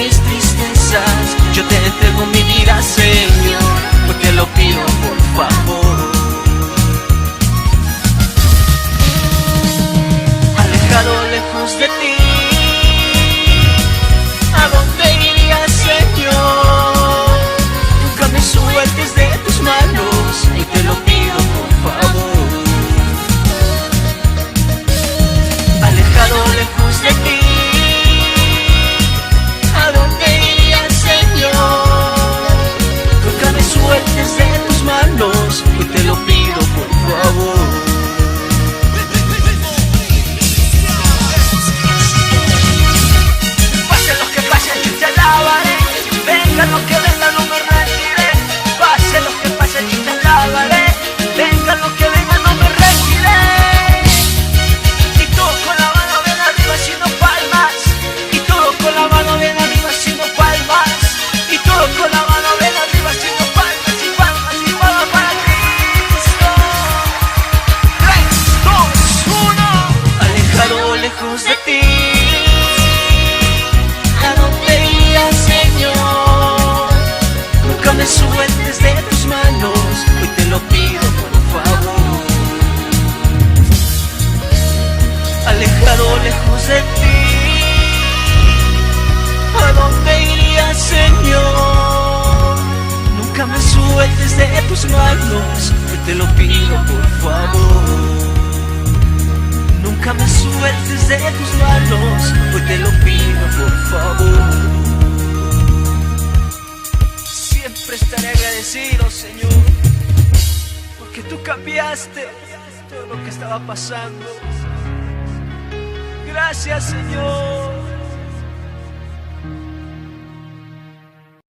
mis tristezas, yo te entrego mi vida, Señor, pues te lo pido por favor. Alejado lejos de ti, ¿a dónde iría, Señor? Nunca me sueltes de tus manos, y te lo pido por favor. Alejado lejos de ti, ¿a dónde iría, Señor? Nunca me sueltes de tus manos, y te lo pido por favor. Venga lo que venga, no me rendiré. Pase lo que pase, yo te alabaré. Venga lo que venga, no me rendiré. Y todo con la mano bien arriba haciendo palmas. Y todo con la mano bien arriba haciendo palmas. Y todo con la mano bien arriba haciendo palmas. Y palmas y palmas para Cristo. 3, 2, 1. Alejado lejos de ti, ¿a dónde iría, Señor? Nunca me sueltes de tus manos, hoy te lo pido por favor. Alejado lejos de ti, ¿a dónde iría, Señor? Nunca me sueltes de tus manos, hoy te lo pido por favor. Nunca me sueltes de tus manos, hoy te lo pido por favor. Siempre estaré agradecido, Señor, porque tú cambiaste todo lo que estaba pasando. Gracias, Señor.